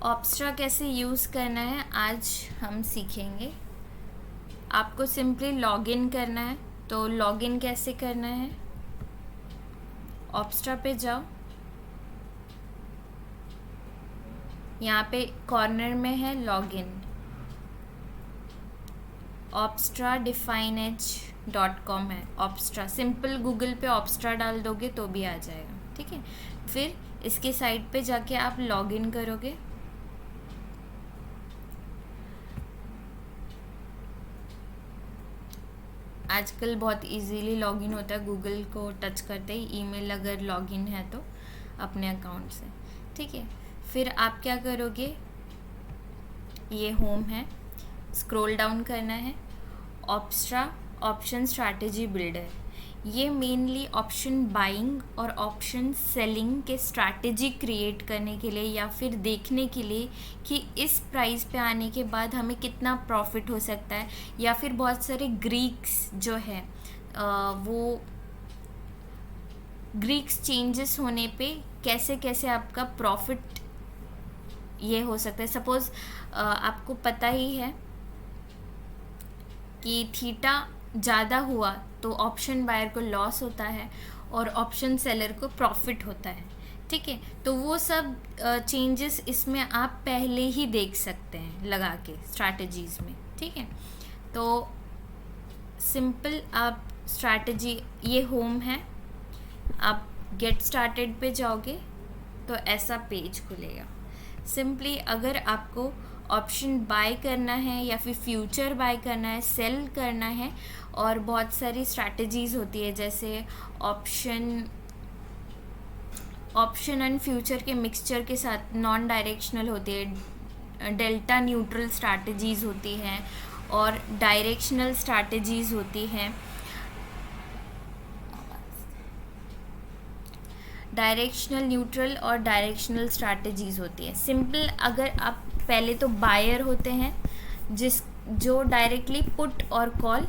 ऑप्स्ट्रा कैसे यूज़ करना है आज हम सीखेंगे। आपको सिंपली लॉगिन करना है। तो लॉगिन कैसे करना है, ऑप्स्ट्रा पे जाओ, यहाँ पे कॉर्नर में है लॉगिन, opstradefineedge.com है। ऑप्स्ट्रा सिंपल गूगल पे ऑप्स्ट्रा डाल दोगे तो भी आ जाएगा, ठीक है। फिर इसके साइट पे जाके आप लॉगिन करोगे। आजकल बहुत इजीली लॉगिन होता है गूगल को टच करते ही, ईमेल अगर लॉगिन है तो अपने अकाउंट से, ठीक है। फिर आप क्या करोगे, ये होम है, स्क्रॉल डाउन करना है, ऑप्स्ट्रा ऑप्शन स्ट्रैटेजी बिल्डर। ये मेनली ऑप्शन बाइंग और ऑप्शन सेलिंग के स्ट्रैटेजी क्रिएट करने के लिए या फिर देखने के लिए कि इस प्राइस पे आने के बाद हमें कितना प्रॉफिट हो सकता है, या फिर बहुत सारे ग्रीक्स जो है वो ग्रीक्स चेंजेस होने पे कैसे कैसे आपका प्रॉफिट ये हो सकता है। सपोज़ आपको पता ही है कि थीटा ज़्यादा हुआ तो ऑप्शन बायर को लॉस होता है और ऑप्शन सेलर को प्रॉफिट होता है, ठीक है। तो वो सब चेंजेस इसमें आप पहले ही देख सकते हैं लगा के स्ट्रैटेजीज़ में, ठीक है। तो सिंपल आप स्ट्रैटेजी, ये होम है, आप गेट स्टार्टेड पे जाओगे तो ऐसा पेज खुलेगा। सिंपली अगर आपको ऑप्शन बाय करना है या फिर फ्यूचर बाय करना है, सेल करना है, और बहुत सारी स्ट्रैटेजीज़ होती है जैसे ऑप्शन एंड फ्यूचर के मिक्सचर के साथ नॉन डायरेक्शनल होती है, डेल्टा न्यूट्रल स्ट्रैटेजीज़ होती हैं और डायरेक्शनल स्ट्रैटेजीज़ होती हैं। डायरेक्शनल न्यूट्रल और डायरेक्शनल स्ट्रैटेजीज़ होती है। सिंपल अगर आप पहले तो बायर होते हैं जो डायरेक्टली पुट और कॉल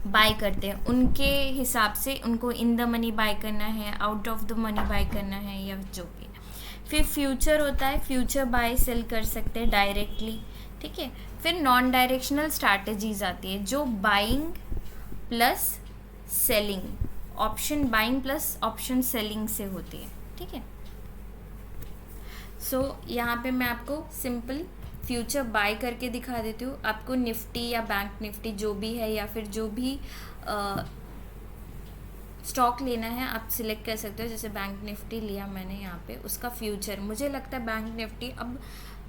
बाय करते हैं, उनके हिसाब से उनको इन द मनी बाय करना है, out of the money by करना है, या जो भी। फिर फ्यूचर होता है, फ्यूचर बाय सेल कर सकते हैं डायरेक्टली, ठीक है। फिर नॉन डायरेक्शनल स्ट्रैटेजीज आती है जो buying plus selling, option buying plus option selling से होती है, ठीक है। सो यहाँ पे मैं आपको सिंपल फ्यूचर बाय करके दिखा देती हूँ। आपको निफ्टी या बैंक निफ्टी जो भी है या फिर जो भी स्टॉक लेना है आप सिलेक्ट कर सकते हो। जैसे बैंक निफ्टी लिया मैंने यहाँ पे, उसका फ्यूचर मुझे लगता है बैंक निफ्टी अब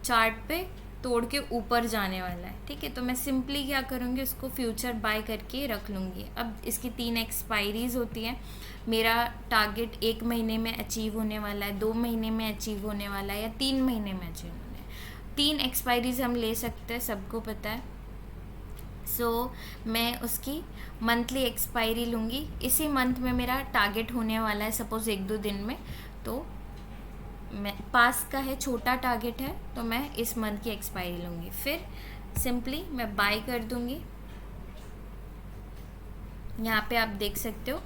चार्ट पे तोड़ के ऊपर जाने वाला है, ठीक है। तो मैं सिंपली क्या करूँगी, उसको फ्यूचर बाय करके रख लूँगी। अब इसकी 3 एक्सपायरीज़ होती हैं। मेरा टारगेट 1 महीने में अचीव होने वाला है, 2 महीने में अचीव होने वाला है, या 3 महीने में अचीव होने है। 3 एक्सपायरीज़ हम ले सकते हैं, सबको पता है। सो मैं उसकी मंथली एक्सपायरी लूँगी। इसी मंथ में मेरा टारगेट होने वाला है, सपोज़ 1-2 दिन में, तो मैं पास का है, छोटा टारगेट है, तो मैं इस मंथ की एक्सपायरी लूँगी। फिर सिंपली मैं बाय कर दूँगी। यहाँ पे आप देख सकते हो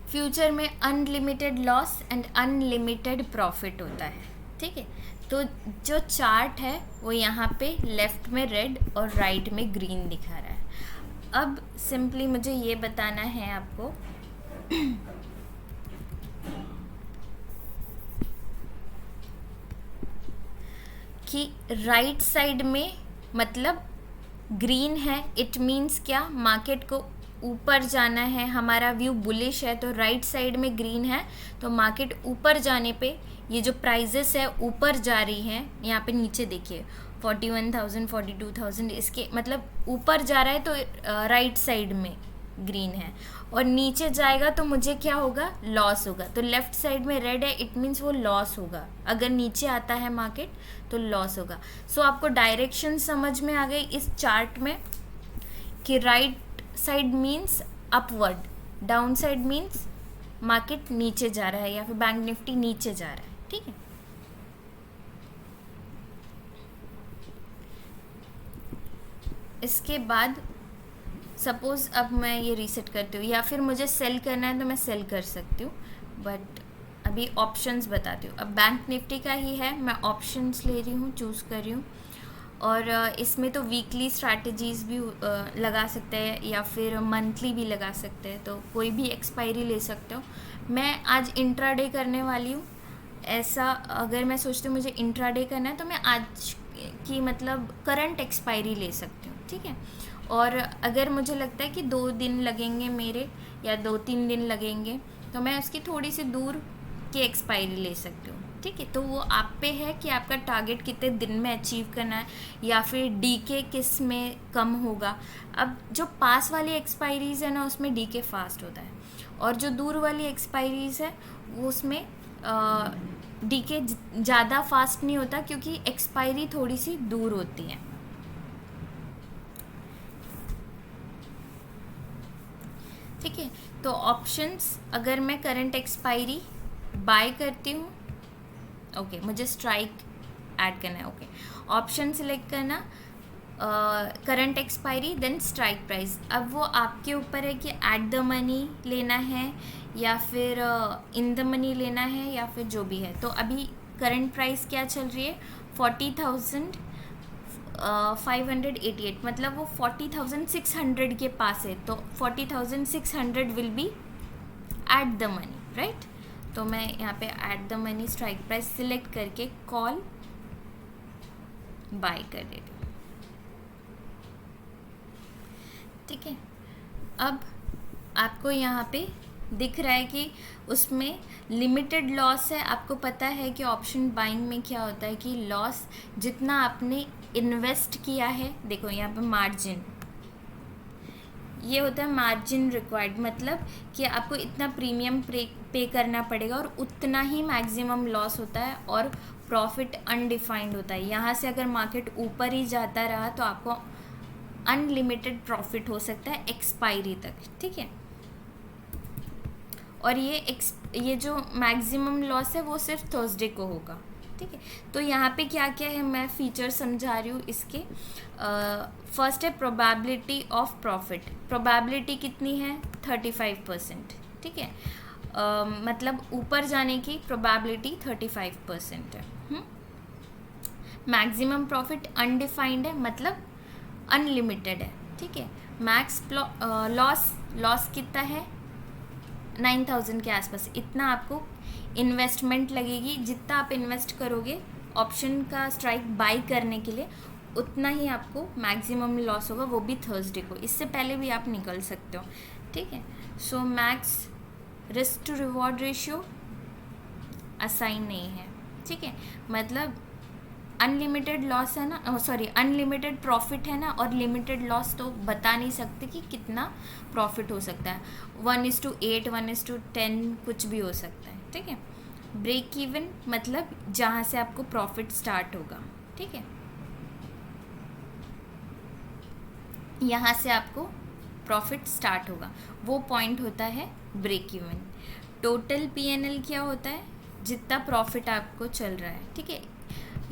फ्यूचर में unlimited loss and unlimited profit होता है, ठीक है। तो जो चार्ट है वो यहाँ पे लेफ़्ट में रेड और राइट में ग्रीन दिखा रहा है। अब सिंपली मुझे ये बताना है आपको कि राइट साइड में मतलब ग्रीन है, इट मीन्स क्या, मार्केट को ऊपर जाना है, हमारा व्यू बुलिश है, तो राइट साइड में ग्रीन है, तो मार्केट ऊपर जाने पे ये जो प्राइजेस है ऊपर जा रही हैं। यहाँ पे नीचे देखिए 41,000 42,000, इसके मतलब ऊपर जा रहा है, तो राइट साइड में ग्रीन है। और नीचे जाएगा तो मुझे क्या होगा, लॉस होगा। तो लेफ़्ट साइड में रेड है, इट मीन्स वो लॉस होगा। अगर नीचे आता है मार्केट तो लॉस होगा। सो आपको डायरेक्शन समझ में आ गई इस चार्ट में कि right side means upward, down side means market नीचे जा रहा है या फिर बैंक निफ्टी नीचे जा रहा है, ठीक है। इसके बाद सपोज़ अब मैं ये रीसेट करती हूँ, या फिर मुझे सेल करना है तो मैं सेल कर सकती हूँ, बट अभी ऑप्शंस बताती हूँ। अब बैंक निफ्टी का ही है, मैं ऑप्शंस ले रही हूँ, चूज़ कर रही हूँ। और इसमें तो वीकली स्ट्रैटेजीज भी लगा सकते हैं या फिर मंथली भी लगा सकते हैं, तो कोई भी एक्सपायरी ले सकते हो। मैं आज इंट्राडे करने वाली हूँ। ऐसा अगर मैं सोचती हूँ मुझे इंट्राडे करना है तो मैं आज की मतलब करंट एक्सपायरी ले सकती हूँ, ठीक है। और अगर मुझे लगता है कि 2 दिन लगेंगे मेरे या 2-3 दिन लगेंगे, तो मैं उसकी थोड़ी सी दूर की एक्सपायरी ले सकती हूँ, ठीक है। तो वो आप पे है कि आपका टारगेट कितने दिन में अचीव करना है या फिर डीके किस में कम होगा। अब जो पास वाली एक्सपायरीज है ना, उसमें डीके फास्ट होता है, और जो दूर वाली एक्सपायरीज है वो उसमें डीके ज़्यादा फास्ट नहीं होता, क्योंकि एक्सपायरी थोड़ी सी दूर होती है, ठीक है। तो ऑप्शंस, अगर मैं करंट एक्सपायरी बाय करती हूँ, ओके, मुझे स्ट्राइक ऐड करना है, ओके, ऑप्शन सिलेक्ट करना, current expiry then strike price. अब वो आपके ऊपर है कि एट द मनी लेना है या फिर इन द मनी लेना है या फिर जो भी है। तो अभी करंट प्राइस क्या चल रही है, 40,588, मतलब वो 40,600 के पास है, तो 40,600 will be at the money, right. तो मैं यहाँ पे at the money strike price select करके कॉल बाय कर देती हूँ, ठीक है। अब आपको यहाँ पे दिख रहा है कि उसमें लिमिटेड लॉस है। आपको पता है कि ऑप्शन बाइंग में क्या होता है कि लॉस जितना आपने इन्वेस्ट किया है, देखो यहाँ पे मार्जिन, ये होता है मार्जिन रिक्वायर्ड, मतलब कि आपको इतना प्रीमियम पे करना पड़ेगा और उतना ही मैक्सिमम लॉस होता है, और प्रॉफिट अनडिफाइंड होता है। यहाँ से अगर मार्केट ऊपर ही जाता रहा तो आपको अनलिमिटेड प्रॉफिट हो सकता है एक्सपायरी तक, ठीक है। और ये जो मैक्सिमम लॉस है वो सिर्फ थर्सडे को होगा, ठीक है। तो यहाँ पे क्या क्या है मैं फीचर समझा रही हूँ इसके। फर्स्ट है प्रोबेबिलिटी ऑफ प्रॉफिट। प्रोबेबिलिटी कितनी है, 35%, ठीक है। मतलब ऊपर जाने की प्रोबेबिलिटी 35% है। मैक्सिमम प्रॉफिट अनडिफाइंड है, मतलब अनलिमिटेड है, ठीक है। मैक्स लॉस कितना है, 9,000 के आसपास। इतना आपको इन्वेस्टमेंट लगेगी, जितना आप इन्वेस्ट करोगे ऑप्शन का स्ट्राइक बाय करने के लिए, उतना ही आपको मैक्सिमम लॉस होगा, वो भी थर्सडे को। इससे पहले भी आप निकल सकते हो, ठीक है। So max risk to reward ratio assign नहीं है, ठीक है। मतलब अनलिमिटेड लॉस है ना, सॉरी अनलिमिटेड प्रॉफिट है ना, और लिमिटेड लॉस तो बता नहीं सकते कि कितना प्रॉफिट हो सकता है। 1:8, 1:10 कुछ भी हो सकता है, ठीक है। ब्रेक इवन मतलब जहाँ से आपको प्रॉफिट स्टार्ट होगा, ठीक है, यहाँ से आपको प्रॉफिट स्टार्ट होगा, वो पॉइंट होता है ब्रेक इवन। टोटल पीएनएल क्या होता है, जितना प्रॉफिट आपको चल रहा है, ठीक है।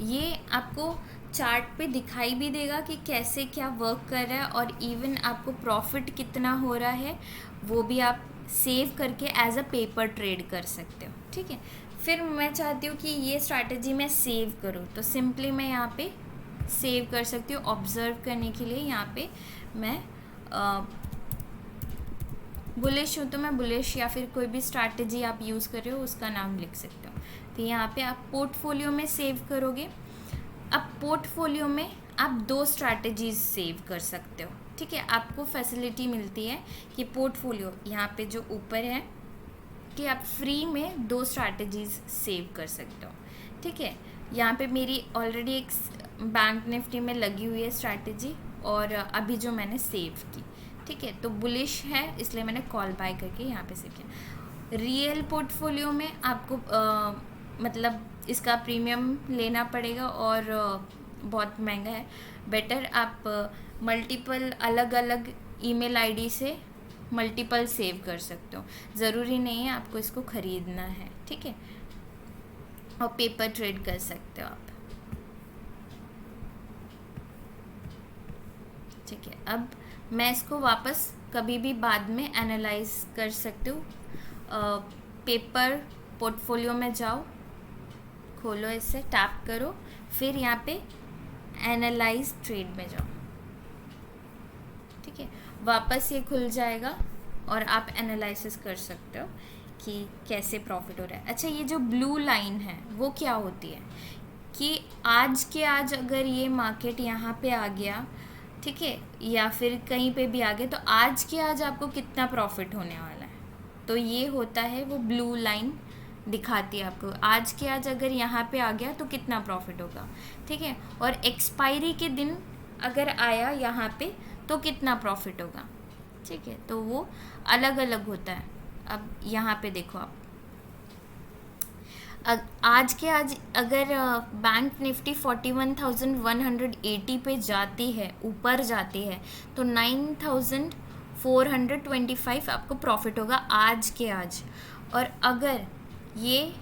ये आपको चार्ट पे दिखाई भी देगा कि कैसे क्या वर्क कर रहा है, और इवन आपको प्रॉफिट कितना हो रहा है वो भी आप सेव करके एज अ पेपर ट्रेड कर सकते हो, ठीक है। फिर मैं चाहती हूँ कि ये स्ट्रैटेजी मैं सेव करूँ, तो सिंपली मैं यहाँ पे सेव कर सकती हूँ। ऑब्जर्व करने के लिए यहाँ पे मैं बुलिश हूँ तो मैं बुलिश या फिर कोई भी स्ट्रैटेजी आप यूज़ कर रहे हो उसका नाम लिख सकते हो। तो यहाँ पे आप पोर्टफोलियो में सेव करोगे। अब पोर्टफोलियो में आप 2 स्ट्रैटेजीज सेव कर सकते हो, ठीक है। आपको फैसिलिटी मिलती है कि पोर्टफोलियो यहाँ पे जो ऊपर है कि आप फ्री में 2 स्ट्रैटेजीज सेव कर सकते हो, ठीक है। यहाँ पे मेरी ऑलरेडी एक बैंक निफ्टी में लगी हुई है स्ट्रैटेजी, और अभी जो मैंने सेव की, ठीक है। तो बुलिश है इसलिए मैंने कॉल बाय करके यहाँ पे सेव किया। रियल पोर्टफोलियो में आपको मतलब इसका प्रीमियम लेना पड़ेगा और बहुत महंगा है। बेटर आप मल्टीपल अलग अलग ईमेल आईडी से मल्टीपल सेव कर सकते हो, ज़रूरी नहीं है आपको इसको ख़रीदना है, ठीक है। और पेपर ट्रेड कर सकते हो आप, ठीक है। अब मैं इसको वापस कभी भी बाद में एनालाइज कर सकती हूँ। पेपर पोर्टफोलियो में जाओ, खोलो इसे, टैप करो, फिर यहाँ पे एनालाइज ट्रेड में जाओ, ठीक है। वापस ये खुल जाएगा और आप एनालिसिस कर सकते हो कि कैसे प्रॉफिट हो रहा है। अच्छा, ये जो ब्लू लाइन है वो क्या होती है कि आज के आज अगर ये मार्केट यहाँ पे आ गया, ठीक है, या फिर कहीं पे भी आ गया, तो आज के आज आपको कितना प्रॉफिट होने वाला है, तो ये होता है वो ब्लू लाइन दिखाती है आपको आज के आज अगर यहाँ पे आ गया तो कितना प्रॉफिट होगा, ठीक है। और एक्सपायरी के दिन अगर आया यहाँ पे तो कितना प्रॉफिट होगा, ठीक है। तो वो अलग अलग होता है। अब यहाँ पे देखो आप, आज के आज अगर बैंक निफ्टी 41,180 पे जाती है, ऊपर जाती है, तो 9,425 आपको प्रॉफिट होगा आज के आज। और अगर ये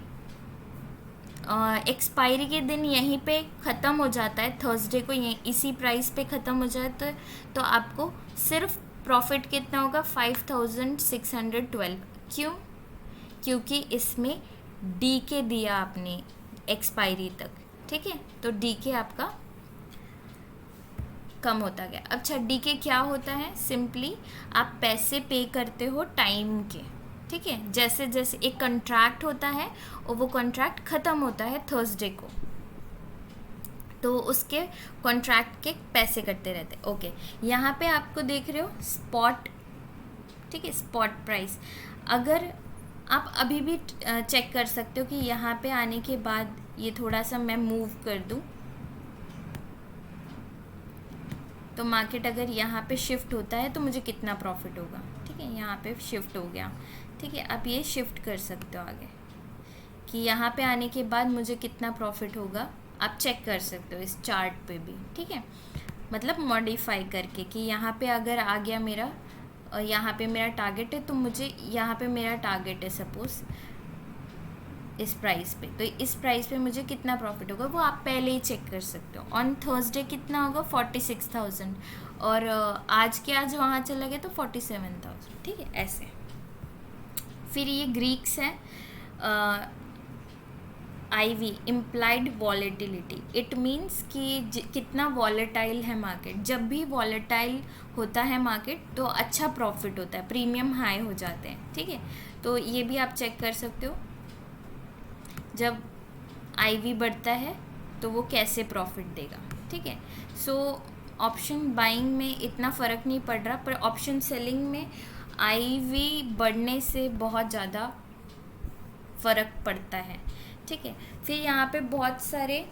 एक्सपायरी के दिन यहीं पे ख़त्म हो जाता है, थर्सडे को यहीं इसी प्राइस पे ख़त्म हो जाए तो आपको सिर्फ प्रॉफिट कितना होगा, 5,612। क्यों? क्योंकि इसमें डी के दिया आपने एक्सपायरी तक, ठीक है, तो डी के आपका कम होता गया। अच्छा, डी के क्या होता है? सिंपली आप पैसे पे करते हो टाइम के, ठीक है। जैसे जैसे एक कॉन्ट्रैक्ट होता है और वो कॉन्ट्रैक्ट ख़त्म होता है थर्सडे को, तो उसके कॉन्ट्रैक्ट के पैसे कटते रहते हैं। ओके, यहाँ पे आपको देख रहे हो स्पॉट, ठीक है, स्पॉट प्राइस। अगर आप अभी भी चेक कर सकते हो कि यहाँ पे आने के बाद ये थोड़ा सा मैं मूव कर दूँ तो मार्केट अगर यहाँ पे शिफ्ट होता है तो मुझे कितना प्रॉफिट होगा, ठीक है। यहाँ पे शिफ्ट हो गया, ठीक है। आप ये शिफ्ट कर सकते हो आगे कि यहाँ पे आने के बाद मुझे कितना प्रॉफिट होगा, आप चेक कर सकते हो इस चार्ट पे भी, ठीक है। मतलब मॉडिफाई करके कि यहाँ पे अगर आ गया मेरा, और यहाँ पे मेरा टारगेट है, तो मुझे यहाँ पे मेरा टारगेट है सपोज़ इस प्राइस पे, तो इस प्राइस पे मुझे कितना प्रॉफिट होगा वो आप पहले ही चेक कर सकते हो। ऑन थर्सडे कितना होगा, 46,000, और आज के आज वहाँ चला गया तो 47,000, ठीक है, ऐसे। फिर ये ग्रीक्स है, IV implied volatility. It means कि कितना वॉलेटाइल है मार्केट। जब भी वॉलेटाइल होता है मार्केट तो अच्छा प्रॉफिट होता है, प्रीमियम हाई हो जाते हैं, ठीक है। तो ये भी आप चेक कर सकते हो, जब IV बढ़ता है तो वो कैसे प्रॉफिट देगा, ठीक है। सो ऑप्शन बाइंग में इतना फ़र्क नहीं पड़ रहा, पर ऑप्शन सेलिंग में IV बढ़ने से बहुत ज़्यादा फ़र्क पड़ता है, ठीक है। फिर यहाँ पे बहुत सारे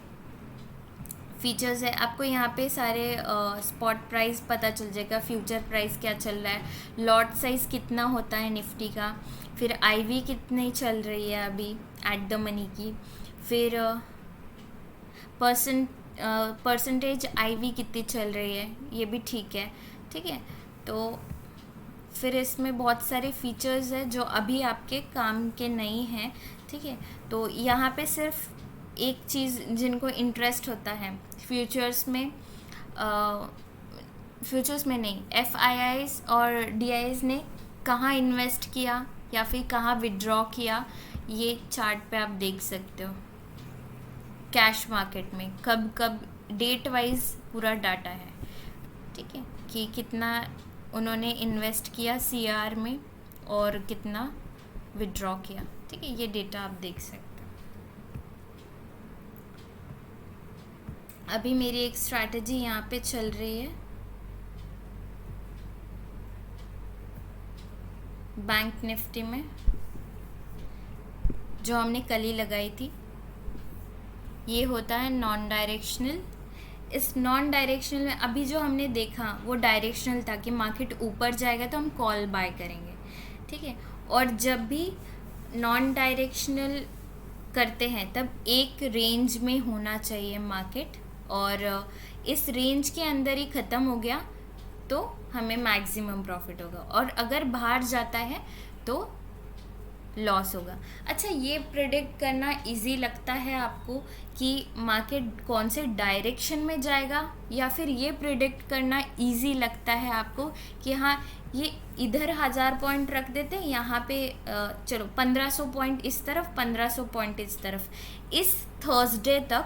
फीचर्स है, आपको यहाँ पे सारे स्पॉट प्राइस पता चल जाएगा, फ्यूचर प्राइस क्या चल रहा है, लॉट साइज़ कितना होता है निफ्टी का, फिर IV कितनी चल रही है अभी एट द मनी की, फिर परसेंटेज IV कितनी चल रही है, ये भी ठीक है, ठीक है। तो फिर इसमें बहुत सारे फीचर्स है जो अभी आपके काम के नहीं हैं, ठीक है। तो यहाँ पे सिर्फ एक चीज़ जिनको इंटरेस्ट होता है फ्यूचर्स में नहीं, FIIs और DIs ने कहाँ इन्वेस्ट किया या फिर कहाँ विड्रॉ किया, ये चार्ट पे आप देख सकते हो। कैश मार्केट में कब कब डेट वाइज पूरा डाटा है, ठीक है, कि कितना उन्होंने इन्वेस्ट किया CR में और कितना विड्रॉ किया, ठीक है, ये डेटा आप देख सकते हो। अभी मेरी एक स्ट्रैटेजी यहाँ पे चल रही है बैंक निफ्टी में, जो हमने कल ही लगाई थी। ये होता है नॉन डायरेक्शनल। इस नॉन डायरेक्शनल में अभी जो हमने देखा वो डायरेक्शनल था कि मार्केट ऊपर जाएगा तो हम कॉल बाय करेंगे, ठीक है। और जब भी नॉन डायरेक्शनल करते हैं तब एक रेंज में होना चाहिए मार्केट, और इस रेंज के अंदर ही ख़त्म हो गया तो हमें मैक्सिमम प्रॉफिट होगा, और अगर बाहर जाता है तो लॉस होगा। अच्छा, ये प्रिडिक्ट करना इजी लगता है आपको कि मार्केट कौन से डायरेक्शन में जाएगा, या फिर ये प्रिडिक्ट करना इजी लगता है आपको कि हाँ ये इधर 1000 पॉइंट रख देते हैं, यहाँ पे चलो 1500 पॉइंट इस तरफ, 1500 पॉइंट इस तरफ, इस थर्सडे तक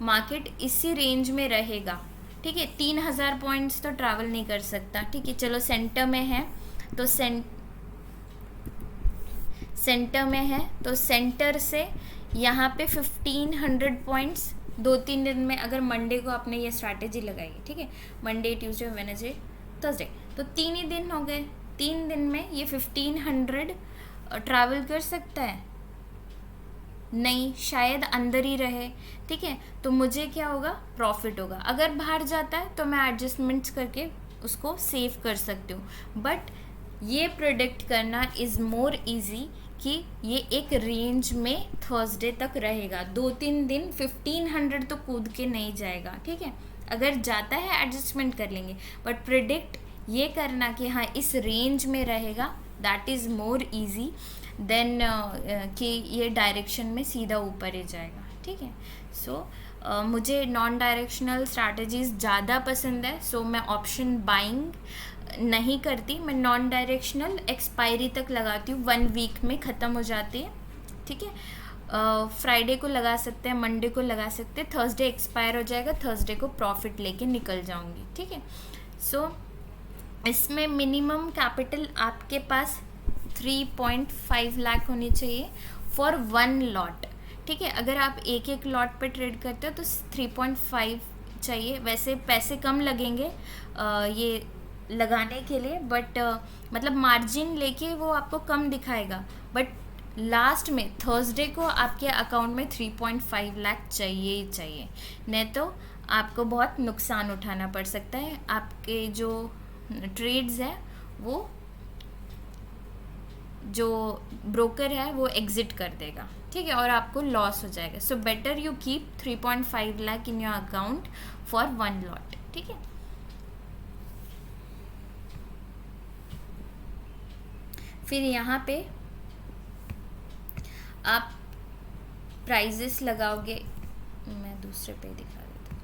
मार्केट इसी रेंज में रहेगा, ठीक है। 3000 पॉइंट्स तो ट्रैवल नहीं कर सकता, ठीक है। चलो सेंटर में है तो सेंटर में है तो सेंटर से यहाँ पे 1500 पॉइंट्स 2-3 दिन में, अगर मंडे को आपने ये स्ट्रैटेजी लगाई, ठीक है, मंडे ट्यूसडे वेडनेसडे थर्सडे, तो 3 ही दिन हो गए, 3 दिन में ये 1500 ट्रैवल कर सकता है? नहीं, शायद अंदर ही रहे, ठीक है। तो मुझे क्या होगा, प्रॉफिट होगा। अगर बाहर जाता है तो मैं एडजस्टमेंट्स करके उसको सेव कर सकती हूँ, बट ये प्रोडिक्ट करना इज़ मोर इजी कि ये एक रेंज में थर्सडे तक रहेगा। 2-3 दिन 1500 तो कूद के नहीं जाएगा, ठीक है। अगर जाता है एडजस्टमेंट कर लेंगे, बट प्रिडिक्ट ये करना कि हाँ इस रेंज में रहेगा, that is more easy than कि ये डायरेक्शन में सीधा ऊपर ही जाएगा, ठीक है। सो मुझे नॉन डायरेक्शनल स्ट्रैटेजीज़ ज़्यादा पसंद है, सो मैं ऑप्शन बाइंग नहीं करती, मैं नॉन डायरेक्शनल एक्सपायरी तक लगाती हूँ, 1 वीक में ख़त्म हो जाती है, ठीक है। फ्राइडे को लगा सकते हैं, मंडे को लगा सकते हैं, थर्सडे एक्सपायर हो जाएगा, थर्सडे को प्रॉफिट लेके निकल जाऊँगी, ठीक है। सो इसमें मिनिमम कैपिटल आपके पास 3.5 लाख होनी चाहिए फॉर 1 लॉट, ठीक है। अगर आप एक लॉट पे ट्रेड करते हो तो 3.5 चाहिए। वैसे पैसे कम लगेंगे ये लगाने के लिए, बट मतलब मार्जिन लेके वो आपको कम दिखाएगा, बट लास्ट में थर्सडे को आपके अकाउंट में 3.5 लाख चाहिए ही चाहिए, नहीं तो आपको बहुत नुकसान उठाना पड़ सकता है। आपके जो ट्रेड्स है वो जो ब्रोकर है वो एग्जिट कर देगा, ठीक है, और आपको लॉस हो जाएगा। So better you keep 3.5 lakh in your account for 1 lot, ठीक है। फिर यहाँ पे आप प्राइजेस लगाओगे, मैं दूसरे पे दिखा देता हूँ।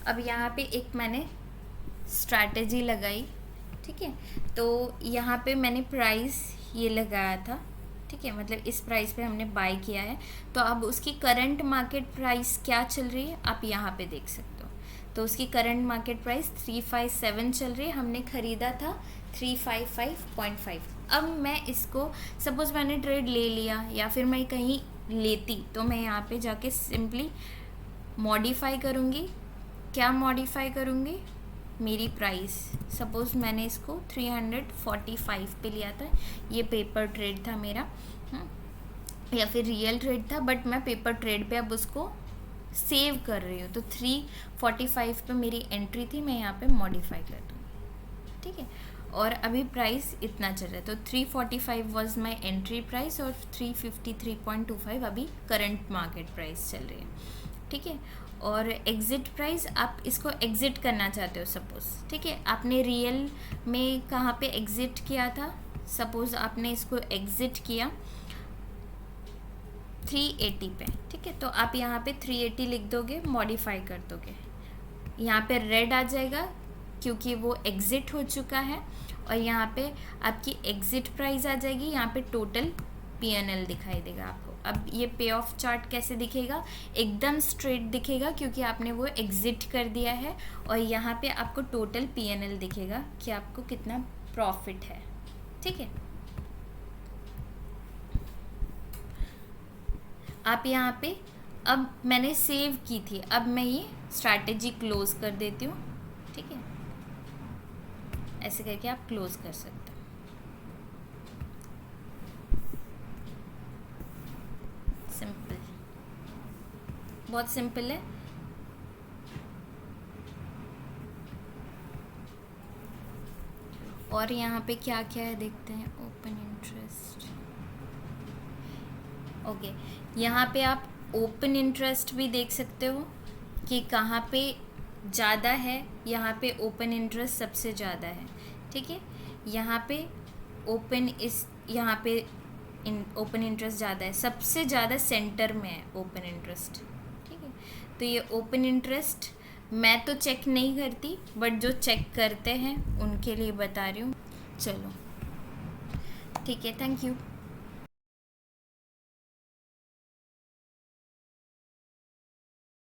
अब यहाँ पे एक मैंने स्ट्रैटेजी लगाई, ठीक है। तो यहाँ पे मैंने प्राइस ये लगाया था, ठीक है, मतलब इस प्राइस पे हमने बाय किया है। तो अब उसकी करंट मार्केट प्राइस क्या चल रही है आप यहाँ पे देख सकते हो। तो उसकी करंट मार्केट प्राइस 357 चल रही है, हमने ख़रीदा था 355.5। अब मैं इसको सपोज़ मैंने ट्रेड ले लिया या फिर मैं कहीं लेती, तो मैं यहाँ पे जाके सिंपली मॉडिफाई करूँगी। क्या मॉडिफाई करूँगी, मेरी प्राइस सपोज़ मैंने इसको 345 पे लिया था, ये पेपर ट्रेड था मेरा, या फिर रियल ट्रेड था, बट मैं पेपर ट्रेड पे अब उसको सेव कर रही हूँ, तो 345 पे मेरी एंट्री थी, मैं यहाँ पे मॉडिफाई कर दूँगी, ठीक है। और अभी प्राइस इतना चल रहा है, तो 345 वाज माय एंट्री प्राइस और 353.25 अभी करंट मार्केट प्राइस चल रही है, ठीक है। और एग्ज़िट प्राइस, आप इसको एग्ज़िट करना चाहते हो सपोज़, ठीक है, आपने रियल में कहाँ पे एग्ज़िट किया था, सपोज़ आपने इसको एग्ज़िट किया 380 पे, ठीक है। तो आप यहाँ पे 380 लिख दोगे, मॉडिफाई कर दोगे, यहाँ पे रेड आ जाएगा क्योंकि वो एग्ज़िट हो चुका है, और यहाँ पे आपकी एग्ज़िट प्राइस आ जाएगी, यहाँ पे टोटल PNL दिखाई देगा आपको। अब ये पे ऑफ चार्ट कैसे दिखेगा, एकदम स्ट्रेट दिखेगा क्योंकि आपने वो एग्ज़िट कर दिया है, और यहाँ पे आपको टोटल PNL दिखेगा कि आपको कितना प्रॉफिट है, ठीक है। आप यहाँ पे, अब मैंने सेव की थी, अब मैं ये स्ट्रैटेजी क्लोज कर देती हूँ, ठीक है, ऐसे करके आप क्लोज कर सकते हो। सिंपल, बहुत सिंपल है। और यहाँ पे क्या क्या है देखते हैं, ओपन इंटरेस्ट, ओके। यहाँ पे आप ओपन इंटरेस्ट भी देख सकते हो कि कहाँ पे ज़्यादा है, यहाँ पे ओपन इंटरेस्ट सबसे ज़्यादा है, ठीक है। यहाँ पे ओपन इंटरेस्ट ज़्यादा है, सबसे ज़्यादा सेंटर में है ओपन इंटरेस्ट, ठीक है। तो ये ओपन इंटरेस्ट मैं तो चेक नहीं करती, बट जो चेक करते हैं उनके लिए बता रही हूँ। चलो ठीक है, थैंक यू।